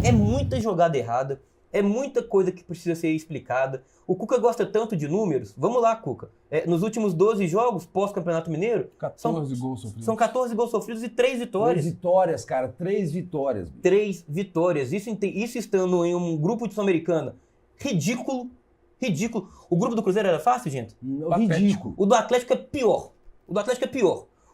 É muita jogada errada, é muita coisa que precisa ser explicada. O Cuca gosta tanto de números. Vamos lá, Cuca. Nos últimos 12 jogos, pós-Campeonato Mineiro, 14 gols sofridos. São 14 gols sofridos e 3 vitórias. 3 vitórias, cara. 3 vitórias. Bicho. 3 vitórias. Isso estando em um grupo de Sul-Americana ridículo. Ridículo. O grupo do Cruzeiro era fácil, gente? Ridículo. O do Atlético é pior.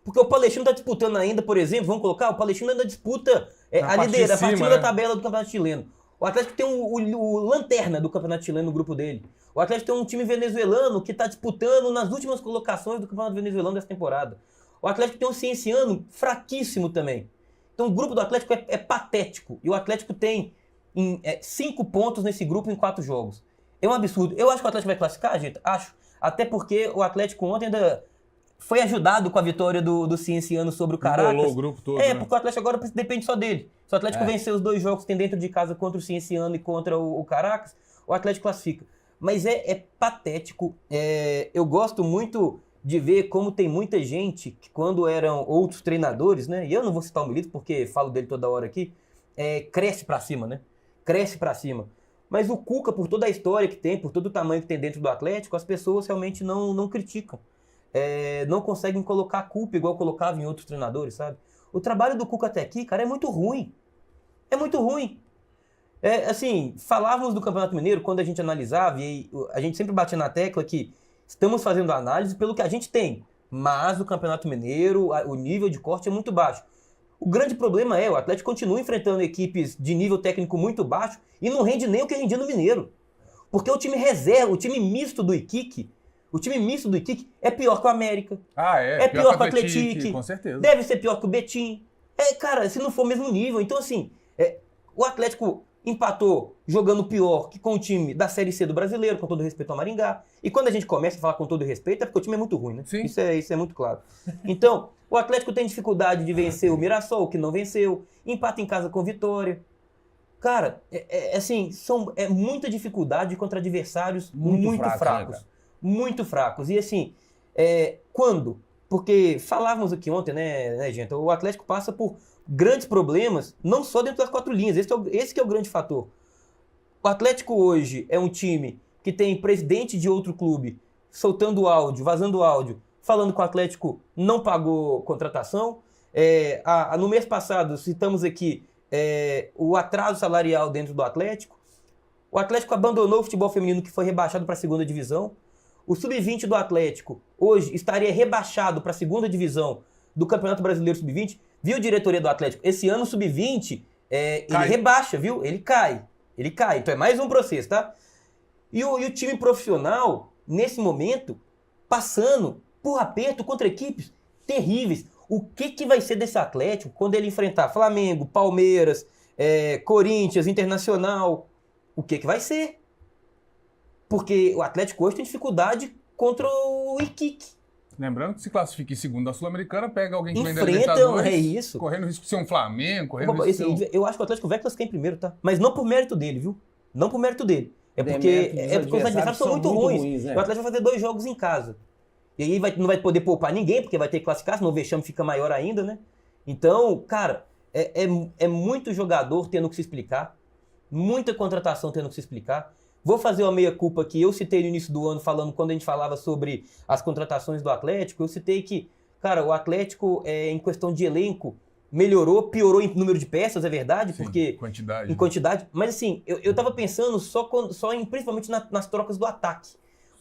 Porque o Palestino está disputando ainda, por exemplo, vamos colocar, o Palestino ainda disputa a liderança, a partir da tabela do Campeonato Chileno. O Atlético tem o lanterna do Campeonato Chileno no grupo dele. O Atlético tem um time venezuelano que está disputando nas últimas colocações do Campeonato Venezuelano dessa temporada. O Atlético tem um Cienciano fraquíssimo também. Então o grupo do Atlético é patético. E o Atlético tem 5 pontos nesse grupo em 4 jogos. É um absurdo. Eu acho que o Atlético vai classificar, gente. Acho. Até porque o Atlético ontem ainda foi ajudado com a vitória do Cienciano sobre o Caracas. Bolou o grupo todo, porque o Atlético agora depende só dele. Se o Atlético vencer os 2 jogos que tem dentro de casa contra o Cienciano e contra o Caracas, o Atlético classifica. Mas é patético. Eu gosto muito de ver como tem muita gente que quando eram outros treinadores, né? E eu não vou citar o Milito porque falo dele toda hora aqui, cresce pra cima, né? Cresce pra cima. Mas o Cuca, por toda a história que tem, por todo o tamanho que tem dentro do Atlético, as pessoas realmente não criticam. Não conseguem colocar a culpa igual colocava em outros treinadores, sabe? O trabalho do Cuca até aqui, cara, é muito ruim. É muito ruim. Assim, falávamos do Campeonato Mineiro quando a gente analisava e a gente sempre batia na tecla que estamos fazendo análise pelo que a gente tem. Mas o Campeonato Mineiro, o nível de corte é muito baixo. O grande problema o Atlético continua enfrentando equipes de nível técnico muito baixo e não rende nem o que rendia no Mineiro. Porque o time reserva, o time misto do Iquique, é pior que o América. É pior que o Atlético. Com certeza. Deve ser pior que o Betim. Cara, se não for o mesmo nível. Então, assim, o Atlético empatou jogando pior que com o time da Série C do Brasileiro, com todo respeito ao Maringá. E quando a gente começa a falar com todo respeito, é porque o time é muito ruim, né? Sim. Isso é muito claro. Então, o Atlético tem dificuldade de vencer o Mirassol, que não venceu. Empata em casa com o Vitória. Cara, assim, é muita dificuldade contra adversários muito fracos. Né, muito fracos. E assim, quando? Porque falávamos aqui ontem, né, gente? O Atlético passa por grandes problemas, não só dentro das 4 linhas. Esse que é o grande fator. O Atlético hoje é um time que tem presidente de outro clube soltando áudio, vazando áudio, falando que o Atlético não pagou contratação. No mês passado, citamos aqui o atraso salarial dentro do Atlético. O Atlético abandonou o futebol feminino, que foi rebaixado para a 2ª divisão. O Sub-20 do Atlético hoje estaria rebaixado para a 2ª divisão do Campeonato Brasileiro Sub-20. Viu, diretoria do Atlético? Esse ano o Sub-20, ele rebaixa, viu? Ele cai. Então é mais um processo, tá? E o time profissional, nesse momento, passando por aperto contra equipes terríveis. O que vai ser desse Atlético quando ele enfrentar Flamengo, Palmeiras, Corinthians, Internacional? O que vai ser? Porque o Atlético hoje tem dificuldade contra o Iquique. Lembrando que se classifica em segundo da Sul-Americana, pega alguém que vem da Enfrenta, Libertadores, correndo o risco de ser um Flamengo, correndo o risco de ser Eu acho que o Atlético vai classificar em primeiro, tá? Mas não por mérito dele, viu? Não por mérito dele. Porque os adversários são muito ruins. Né? O Atlético vai fazer 2 jogos em casa. E aí não vai poder poupar ninguém, porque vai ter que classificar, senão o vexame fica maior ainda, né? Então, cara, é muito jogador tendo que se explicar, muita contratação tendo que se explicar. Vou fazer uma meia-culpa que eu citei no início do ano, quando a gente falava sobre as contratações do Atlético, eu citei que, cara, o Atlético, em questão de elenco, melhorou, piorou em número de peças, é verdade, Sim, porque quantidade. Em quantidade. Mas assim, eu tava pensando principalmente nas trocas do ataque.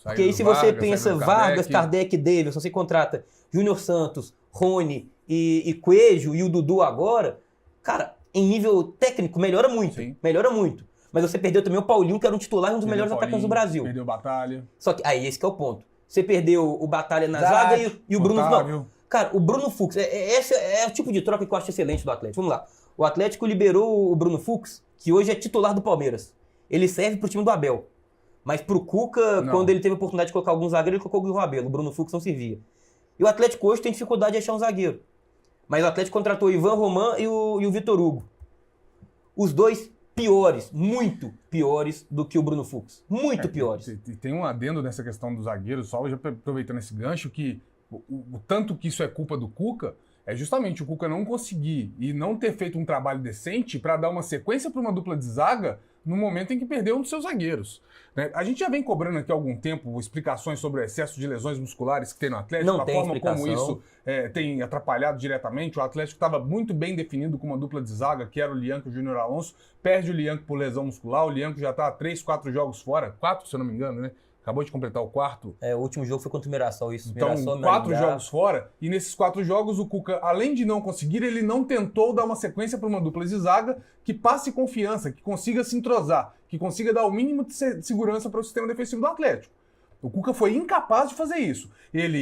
Porque aí se você pensa Vargas, Kardec, Davidson, você contrata Júnior Santos, Rony e Coelho e o Dudu agora, cara, em nível técnico melhora muito. Sim. Melhora muito. Mas você perdeu também o Paulinho, que era um titular e um dos melhores atacantes do Brasil. Perdeu o Batalha. Só que aí esse que é o ponto. Você perdeu o Batalha na zaga e o Bruno... Não. Cara, o Bruno Fux, esse é o tipo de troca que eu acho excelente do Atlético. Vamos lá. O Atlético liberou o Bruno Fux, que hoje é titular do Palmeiras. Ele serve pro time do Abel. Mas pro Cuca, quando ele teve a oportunidade de colocar algum zagueiro, ele colocou o Rabelo. O Bruno Fux não servia. E o Atlético hoje tem dificuldade de achar um zagueiro. Mas o Atlético contratou o Ivan Roman e o Vitor Hugo. Os dois piores, muito piores do que o Bruno Fux. Muito piores. Tem um adendo nessa questão dos zagueiros, só já aproveitando esse gancho, que o tanto que isso é culpa do Cuca, é justamente o Cuca não conseguir e não ter feito um trabalho decente para dar uma sequência para uma dupla de zaga no momento em que perdeu um dos seus zagueiros. Né? A gente já vem cobrando aqui há algum tempo explicações sobre o excesso de lesões musculares que tem no Atlético, Não a tem forma explicação. como isso tem atrapalhado diretamente. O Atlético estava muito bem definido com uma dupla de zaga, que era o Lianco e o Júnior Alonso. Perde o Lianco por lesão muscular, o Lianco já está há 3, 4 jogos fora, 4 se eu não me engano, né? Acabou de completar o 4. O último jogo foi contra o Mirassol, isso. Então, Mirassol, 4 Maringá. jogos fora, e nesses 4 jogos o Cuca, além de não conseguir, ele não tentou dar uma sequência para uma dupla de zaga que passe confiança, que consiga se entrosar, que consiga dar o mínimo de segurança para o sistema defensivo do Atlético. O Cuca foi incapaz de fazer isso. Ele